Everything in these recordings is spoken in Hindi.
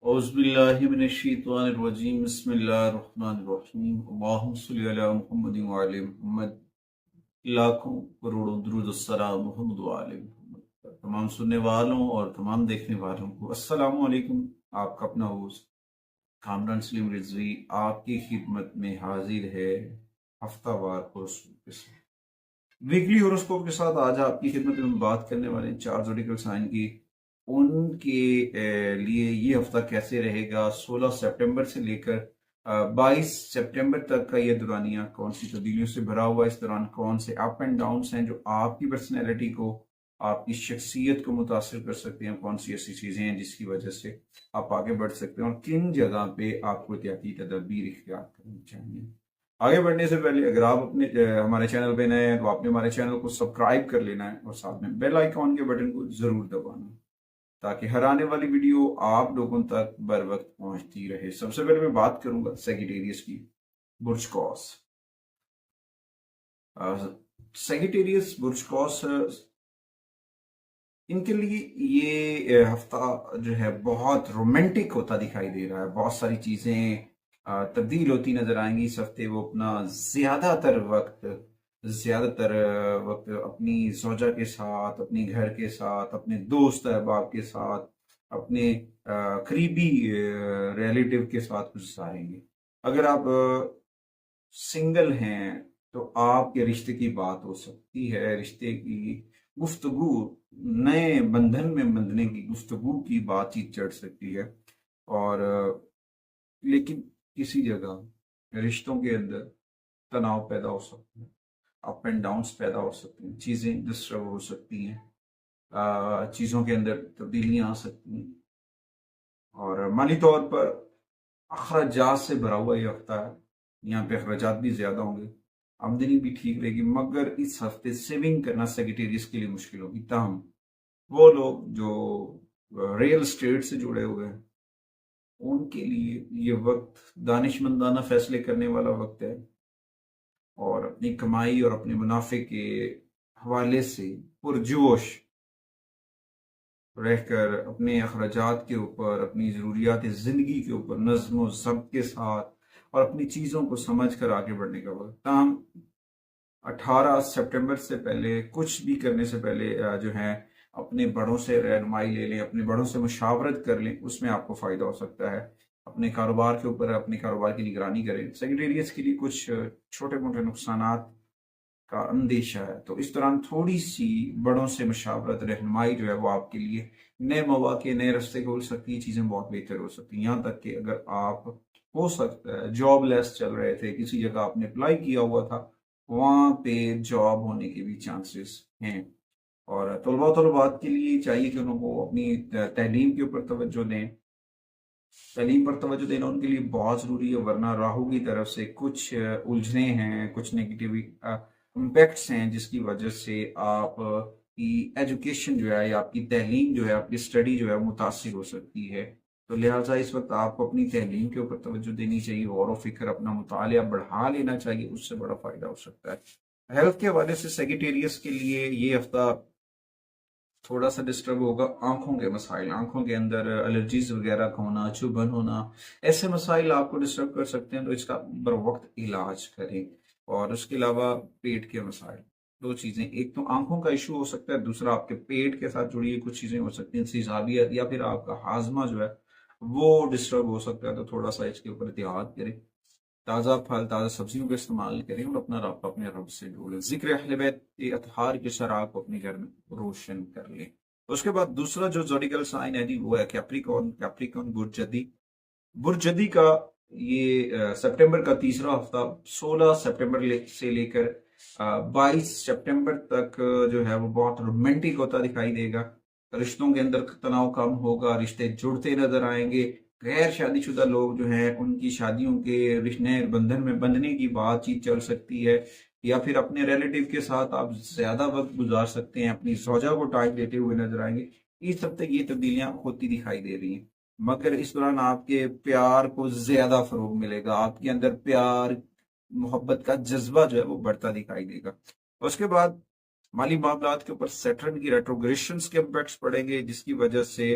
औज़ुबिल्लाहिमिनश्शैतानिर्रजीम बिस्मिल्लाहिर्रहमानिर्रहीम अल्लाहुम्मा सल्लि अला मुहम्मदिन व आले मुहम्मद। लाखों करोड़ों दुरूद अस्सलाम मुहम्मद व आले मुहम्मद। तमाम सुनने वालों और तमाम देखने वालों को अस्सलामु अलैकुम। आपका अपना होस्ट कामरान सलीम रिजवी आपकी खिदमत में हाजिर है हफ्तावार होरोस्कोप के साथ, वीकली होरोस्कोप के साथ। आज आपकी खिदमत में हम बात करने वाले हैं चार ज़ोडिएकल साइन की, उनके लिए ये हफ्ता कैसे रहेगा। 16 सितंबर से लेकर 22 सितंबर तक का ये दुरानिया कौन सी तब्दीलियों से भरा हुआ है। इस दौरान कौन से अप एंड डाउन्स हैं जो आपकी पर्सनैलिटी को, आपकी शख्सियत को मुतासर कर सकते हैं। कौन सी ऐसी चीज़ें हैं जिसकी वजह से आप आगे बढ़ सकते हैं और किन जगह पे आपको एहतियाती तदबीर इख्तियार करनी चाहिए। आगे बढ़ने से पहले अगर आप अपने हमारे चैनल पे नए हैं तो आपने हमारे चैनल को सब्सक्राइब कर लेना है और साथ में बेल आइकॉन के बटन को जरूर दबाना है ताकि हर आने वाली वीडियो आप लोगों तक बर वक्त पहुंचती रहे। सबसे पहले मैं बात करूंगा सेजिटेरियस की, बुर्ज कॉस। सेजिटेरियस बुर्ज कॉस, इनके लिए ये हफ्ता जो है बहुत रोमांटिक होता दिखाई दे रहा है। बहुत सारी चीजें तब्दील होती नजर आएंगी इस हफ्ते। वो अपना ज्यादातर वक्त अपनी जोजा के साथ, अपनी घर के साथ, अपने दोस्त अहबाब के साथ, अपने करीबी रिलेटिव के साथ गुजारेंगे। अगर आप सिंगल हैं तो आपके रिश्ते की बात हो सकती है, रिश्ते की गुफ्तगू, नए बंधन में बंधने की गुफ्तगू की बातचीत चढ़ सकती है। और लेकिन किसी जगह रिश्तों के अंदर तनाव पैदा हो सकता है, अप एंड डाउन्स पैदा हो सकती हैं, चीज़ें डिस्टर्ब हो सकती हैं, चीज़ों के अंदर तब्दीलियां आ सकती हैं और माली तौर पर अखराजात से भरा हुआ ये हफ्ता है। यहाँ पे अखराजात भी ज़्यादा होंगे, आमदनी भी ठीक रहेगी, मगर इस हफ्ते सेविंग करना सेक्रेटेरियस के लिए मुश्किल होगी। ताहम वो लोग जो रियल स्टेट से जुड़े हुए हैं उनके लिए ये वक्त दानिशमंदाना फैसले करने वाला वक्त है और अपनी कमाई और अपने मुनाफे के हवाले से पुरजोश रहकर अपने अखराजात के ऊपर, अपनी ज़रूरियात ज़िंदगी के ऊपर नज़्म व ज़ब्त के साथ और अपनी चीज़ों को समझ कर आगे बढ़ने का वक्त। ताहम 18 सितंबर से पहले कुछ भी करने से पहले जो है अपने बड़ों से रहनुमाई ले लें, अपने बड़ों से मुशावरत कर लें, उसमें आपको फ़ायदा हो सकता है। अपने कारोबार के ऊपर अपने कारोबार की निगरानी करें। सेक्रेटेरियस के लिए कुछ छोटे मोटे नुकसानात का अंदेशा है, तो इस दौरान थोड़ी सी बड़ों से मशावरत, रहनुमाई जो है वो आपके लिए नए मौके, नए रास्ते खोल सकती है, चीज़ें बहुत बेहतर हो सकती हैं। यहाँ तक कि अगर आप, हो सकता है जॉबलेस चल रहे थे, किसी जगह आपने अप्लाई किया हुआ था, वहाँ पे जॉब होने के भी चांसेस हैं। और तलबात के लिए चाहिए कि उनको अपनी तहलीम के ऊपर तवज्जो दें। तलीम पर तवज्जो देना उनके लिए बहुत ज़रूरी है, वरना राहु की तरफ से कुछ उलझने हैं, कुछ नेगेटिव इम्पैक्ट्स हैं जिसकी वजह से आप की एजुकेशन जो है या आपकी तहलीम जो है, आपकी स्टडी जो है मुतासिर हो सकती है। तो लिहाजा इस वक्त आपको अपनी तहलीम के ऊपर तवज्जो देनी चाहिए, गौर व फिक्र, अपना मुतालिया बढ़ा लेना चाहिए, उससे बड़ा फ़ायदा हो सकता है। हेल्थ के हवाले से सेक्रेटेरियस के लिए ये हफ्ता थोड़ा सा डिस्टर्ब होगा। आंखों के मसाइल, आंखों के अंदर एलर्जीज वगैरह का होना, चुभन होना, ऐसे मसाइल आपको डिस्टर्ब कर सकते हैं, तो इसका बर वक्त इलाज करें। और उसके अलावा पेट के मसाइल, दो चीजें, एक तो आंखों का इशू हो सकता है, दूसरा आपके पेट के साथ जुड़ी हुई कुछ चीजें हो सकती हैं, सीजाबियत या फिर आपका हाजमा जो है वो डिस्टर्ब हो सकता है। तो थोड़ा सा इसके ऊपर एहतियात करें, ताज़ा फल, ताज़ा सब्जियों का इस्तेमाल करें और अपना रब्ता अपने रब से जोड़ें। ज़िक्र अहले बैत के अतहार के शराब को अपने घर में रोशन कर लें। उसके बाद दूसरा जो ज़ोडिकल साइन है जी वो है कैप्रिकॉर्न। कैप्रिकॉर्न बुर्जदी, बुर्जदी का ये सितंबर का तीसरा हफ्ता 16 सितंबर से लेकर 22 सितंबर तक जो है वो बहुत रोमांटिक होता दिखाई देगा। रिश्तों के अंदर तनाव कम होगा, रिश्ते जुड़ते नजर आएंगे। गैर शादीशुदा लोग जो हैं उनकी शादियों के रिश्ते बंधन में बंधने की बातचीत चल सकती है, या फिर अपने रिलेटिव के साथ आप ज्यादा वक्त गुजार सकते हैं, अपनी सौजा को टाइम देते हुए नजर आएंगे। इस हफ्ते ये तब्दीलियां होती दिखाई दे रही हैं, मगर इस दौरान आपके प्यार को ज्यादा फरोग मिलेगा, आपके अंदर प्यार मोहब्बत का जज्बा जो है वो बढ़ता दिखाई देगा। उसके बाद माली मामलात के ऊपर सैटर्न की रेट्रोग्रेशंस के इम्पैक्ट्स पड़ेंगे, जिसकी वजह से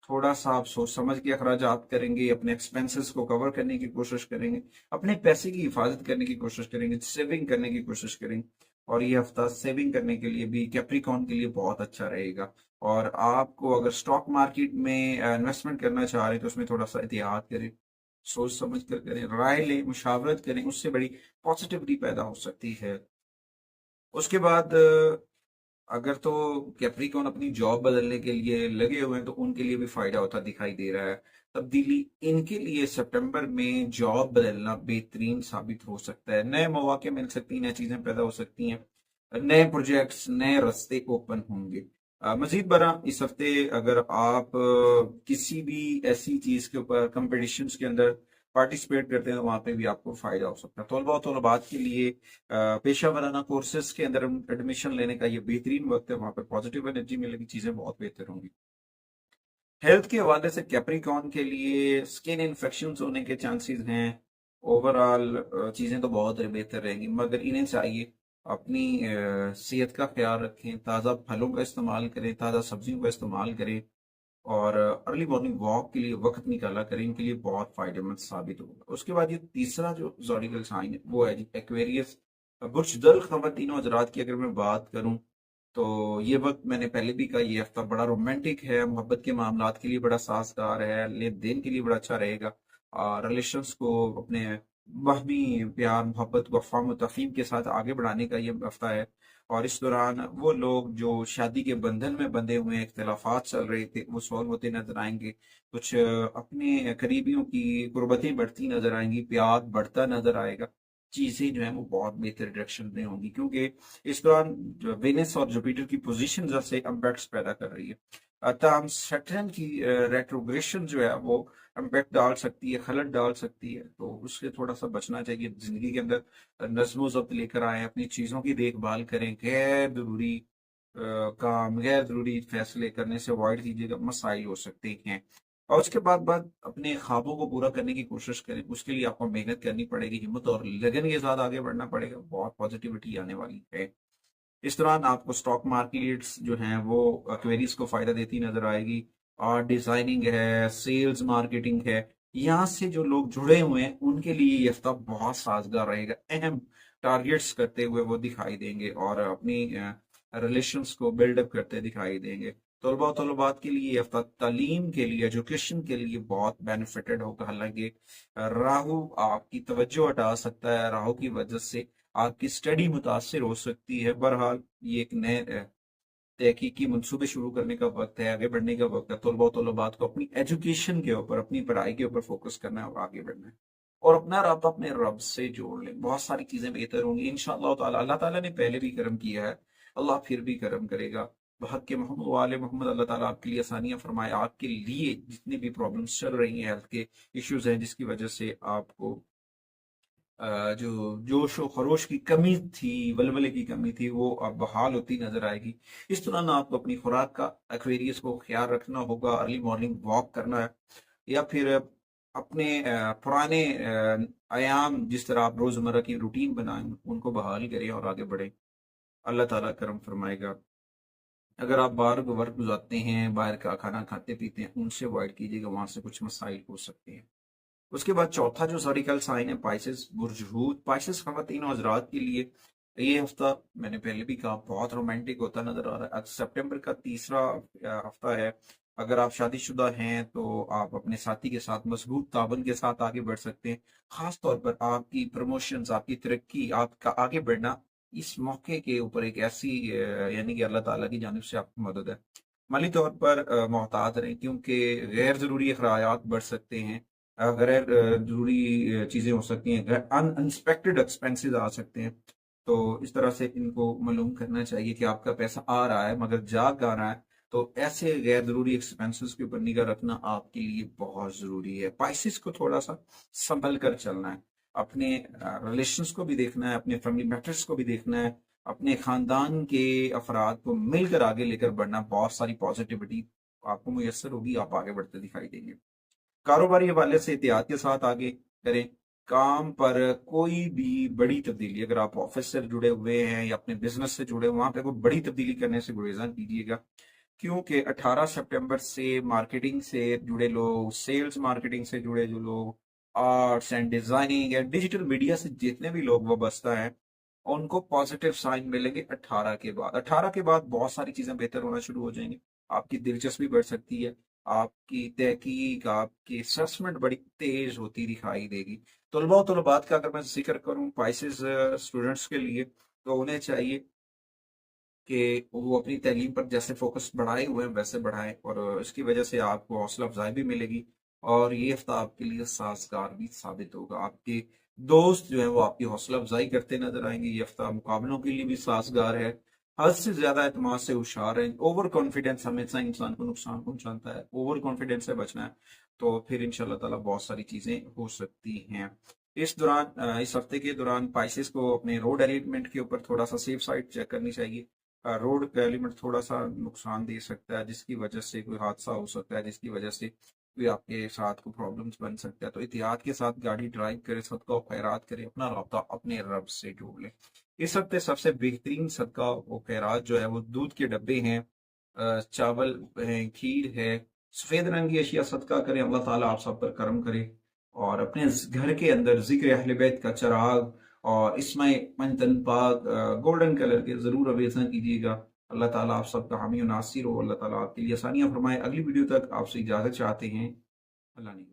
थोड़ा सा आप सोच समझ के अखराजात करेंगे, अपने एक्सपेंसेस को कवर करने की कोशिश करेंगे, अपने पैसे की हिफाजत करने की कोशिश करेंगे, सेविंग करने की कोशिश करेंगे। और ये हफ्ता सेविंग करने के लिए भी कैप्रिकॉन के लिए बहुत अच्छा रहेगा। और आपको अगर स्टॉक मार्केट में इन्वेस्टमेंट करना चाह रहे हैं तो उसमें थोड़ा सा एहतियात करें, सोच समझ कर करें, राय लें, मुशावरत करें, उससे बड़ी पॉजिटिविटी पैदा हो सकती है। उसके बाद अगर तो कैप्रिकॉन अपनी जॉब बदलने के लिए लगे हुए हैं तो उनके लिए भी फायदा होता दिखाई दे रहा है। तब्दीली इनके लिए सितंबर में जॉब बदलना बेहतरीन साबित हो सकता है, नए मौके मिल सकती हैं, नई चीजें पैदा हो सकती हैं, नए प्रोजेक्ट्स, नए रास्ते ओपन होंगे। मजीद बरा इस हफ्ते अगर आप किसी भी ऐसी चीज के ऊपर कंपटीशंस के अंदर पार्टिसिपेट करते हैं तो वहां पे भी आपको फायदा हो सकता है। तलबा और तलबात के लिए पेशा वराना कोर्सेज के अंदर एडमिशन लेने का ये बेहतरीन वक्त है, वहां पर पॉजिटिव एनर्जी मिलेगी, चीजें बहुत बेहतर होंगी। हेल्थ के हवाले से कैप्रिकॉन के लिए स्किन इन्फेक्शन होने के चांसेस हैं। ओवरऑल चीजें तो बहुत बेहतर रहेंगी, मगर इन्हें चाहिए अपनी सेहत का ख्याल रखें, ताज़ा फलों का इस्तेमाल करें, ताज़ा सब्जियों का इस्तेमाल करें, और अर्ली मॉर्निंग वॉक के लिए वक्त निकाला करें, इनके लिए बहुत फायदेमंद साबित होगा। उसके बाद ये तीसरा जो ज़ोडिकल साइन है वो है एक्वेरियस। बुर्ज दल खवातीन हजरात की अगर मैं बात करूं तो ये वक्त मैंने पहले भी कहा, ये हफ्ता बड़ा रोमांटिक है, मोहब्बत के मामलात के लिए बड़ा साजगार है, लेन देन के लिए बड़ा अच्छा रहेगा। रिलेशंस को अपने बाहमी प्यार, मोहब्बत, वफा, मुतफीम के साथ आगे बढ़ाने का ये हफ्ता है। और इस दौरान वो लोग जो शादी के बंधन में बंधे हुए हैं, इख्तिलाफात चल रहे थे, वो सॉल्व होते नजर आएंगे। कुछ अपने करीबियों की गुर्बतें बढ़ती नजर आएंगी, प्यार बढ़ता नजर आएगा। चीजें जो है वो बहुत बेहतर डायरेक्शन में होंगी, क्योंकि इस दौरान वेनस और जुपिटर की पोजीशन जैसे इम्पैक्ट्स पैदा कर रही है। तमाम सैटर्न की रेट्रोग्रेशन जो है वो इम्पैक्ट डाल सकती है, खलल डाल सकती है, तो उससे थोड़ा सा बचना चाहिए। जिंदगी के अंदर नज्मो ज़ब्त लेकर आए, अपनी चीजों की देखभाल करें, गैर जरूरी काम, गैर जरूरी फैसले करने से अवॉइड कीजिएगा, मसाइल हो सकते हैं। और उसके बाद अपने ख्वाबों को पूरा करने की कोशिश करें, उसके लिए आपको मेहनत करनी पड़ेगी, हिम्मत और लगन के साथ आगे बढ़ना पड़ेगा, बहुत पॉजिटिविटी आने वाली है। इस दौरान आपको स्टॉक मार्केट्स जो हैं वो क्वेरीज को फायदा देती नजर आएगी। और डिजाइनिंग है, सेल्स मार्केटिंग है, यहाँ से जो लोग जुड़े हुए हैं उनके लिए ये हफ्ता बहुत साजगार रहेगा। अहम टारगेट्स करते हुए वो दिखाई देंगे और अपनी रिलेशंस को बिल्डअप करते दिखाई देंगे। तलबा और तलबात के लिए ये हफ्ता तालीम के लिए, एजुकेशन के लिए बहुत बेनिफिटेड होगा। हालांकि राहु आपकी तवज्जो हटा सकता है, राहु की वजह से आपकी स्टडी मुतासर हो सकती है। बहरहाल ये एक नए तहकीकी मंसूबे शुरू करने का वक्त है, आगे बढ़ने का वक्त है। तलबा तलबात को अपनी एजुकेशन के ऊपर, अपनी पढ़ाई के ऊपर फोकस करना है और आगे बढ़ना है, और अपना रब्ता अपने रब से जोड़ लें, बहुत सारी चीजें बेहतर होंगी इंशाअल्लाह ताला। अल्लाह ताला ने पहले भी करम किया है, अल्लाह फिर भी करम करेगा। बहक के मोहम्मद वाले मोहम्मद, अल्लाह ताला आपके लिए आसानियां फरमाए। आपके लिए जितनी भी प्रॉब्लम्स चल रही हैं, हेल्थ के इश्यूज हैं जिसकी वजह से आपको जो जोश व खरोश की कमी थी, वलवले की कमी थी, वो अब बहाल होती नजर आएगी। इस दौरान आपको अपनी खुराक का, एक्वेरियस को ख्याल रखना होगा, अर्ली मॉर्निंग वॉक करना है, या फिर अपने पुराने आयाम जिस तरह आप रोजमर्रा की रूटीन बनाएं उनको बहाल करें और आगे बढ़ें। अल्लाह ताला करम फरमाएगा। अगर आप बाहर वर्क गुजारते हैं, बाहर का खाना खाते पीते हैं, उनसे अवॉइड कीजिएगा, वहां से कुछ मसाइल हो सकते हैं। उसके बाद चौथा जो ज़ोडिकल साइन है पाइसेस, बुर्ज हूत। पाइसेस ख़वातीन और हज़रात के लिए ये हफ्ता मैंने पहले भी कहा बहुत रोमांटिक होता नजर आ रहा है। आज सितंबर का तीसरा हफ्ता है। अगर आप शादीशुदा हैं तो आप अपने साथी के साथ मजबूत ताबन के साथ आगे बढ़ सकते हैं। खास तौर पर आपकी प्रमोशंस, आपकी तरक्की, आपका आगे बढ़ना इस मौके के ऊपर एक ऐसी यानी कि अल्लाह ताला की जानिब से आपको मदद है। माली तौर पर मोहतात रहें, क्योंकि गैर ज़रूरी अखराजात बढ़ सकते हैं, गैर जरूरी चीजें हो सकती हैं, अनएक्सपेक्टेड एक्सपेंसेस आ सकते हैं। तो इस तरह से इनको मालूम करना चाहिए कि आपका पैसा आ रहा है मगर जा कहाँ रहा है। तो ऐसे गैर जरूरी एक्सपेंसेस के ऊपर निगाह रखना आपके लिए बहुत जरूरी है। पाइसेस को थोड़ा सा संभल कर चलना है, अपने रिलेशंस को भी देखना है, अपने फैमिली मैटर्स को भी देखना है, अपने खानदान के अफराद को मिलकर आगे लेकर बढ़ना। बहुत सारी पॉजिटिविटी आपको मुयसर होगी, आप आगे बढ़ते दिखाई देंगे। कारोबारी हवाले से एहतियात के साथ आगे करें। काम पर कोई भी बड़ी तब्दीली, अगर आप ऑफिस से जुड़े हुए हैं या अपने बिजनेस से जुड़े हुए, वहां पे कोई बड़ी तब्दीली करने से गुरेजा कीजिएगा। क्योंकि 18 सितंबर से मार्केटिंग से जुड़े लोग, सेल्स मार्केटिंग से जुड़े जो लोग, आर्ट्स एंड डिजाइनिंग या डिजिटल मीडिया से जितने भी लोग वाबस्ता हैं, उनको पॉजिटिव साइन मिलेंगे 18 के बाद। 18 के बाद बहुत सारी चीजें बेहतर होना शुरू हो जाएंगी। आपकी दिलचस्पी बढ़ सकती है, आपकी तहकीक, आपकी असेसमेंट बड़ी तेज होती दिखाई देगी। तलबा और तलबात का अगर मैं जिक्र करूँ पाइसेस स्टूडेंट्स के लिए, तो उन्हें चाहिए कि वो अपनी तालीम पर जैसे फोकस बढ़ाए हुए हैं वैसे बढ़ाएं, और इसकी वजह से आपको हौसला अफजाई भी मिलेगी। और ये हफ्ता आपके लिए साजगार भी साबित होगा। आपके दोस्त जो है वो आपकी हौसला अफजाई करते नजर आएंगे। ये हफ्ता मुकाबलों के लिए भी साजगार है। हद से ज्यादा एतमाद से होशियार है। ओवर कॉन्फिडेंस हमेशा इंसान को नुकसान पहुंचाता है। ओवर कॉन्फिडेंस से बचना है, तो फिर इंशाल्लाह ताला बहुत सारी चीजें हो सकती हैं। इस दौरान इस हफ्ते के दौरान पाइसेस को अपने रोड एलिमेंट के ऊपर थोड़ा सा सेफ साइड चेक करनी चाहिए। रोड का एलिमेंट थोड़ा सा नुकसान दे सकता है, जिसकी वजह से कोई हादसा हो सकता है, जिसकी वजह से कोई आपके साथ को प्रॉब्लम्स बन सकता है। तो एहतियात के साथ गाड़ी ड्राइव करें, सदका और खैरात करें, अपना राब्ता अपने रब से जोड़ लें। इस हफ्ते सबसे बेहतरीन सदका और खैरात जो है वो दूध के डब्बे हैं, चावल है, खीर है, सफेद रंग की अशिया सदका करें। अल्लाह ताला आप सब पर करम करे। और अपने घर के अंदर जिक्र अहले बैत का चिराग और इसमें मंजन पाक गोल्डन कलर के जरूर अवेजना कीजिएगा। अल्लाह ताला आप सबका हामी और नासिर हो। अल्लाह ताला आपके लिए आसानियां फरमाए। अगली वीडियो तक आपसे इजाजत चाहते हैं। अल्लाह ने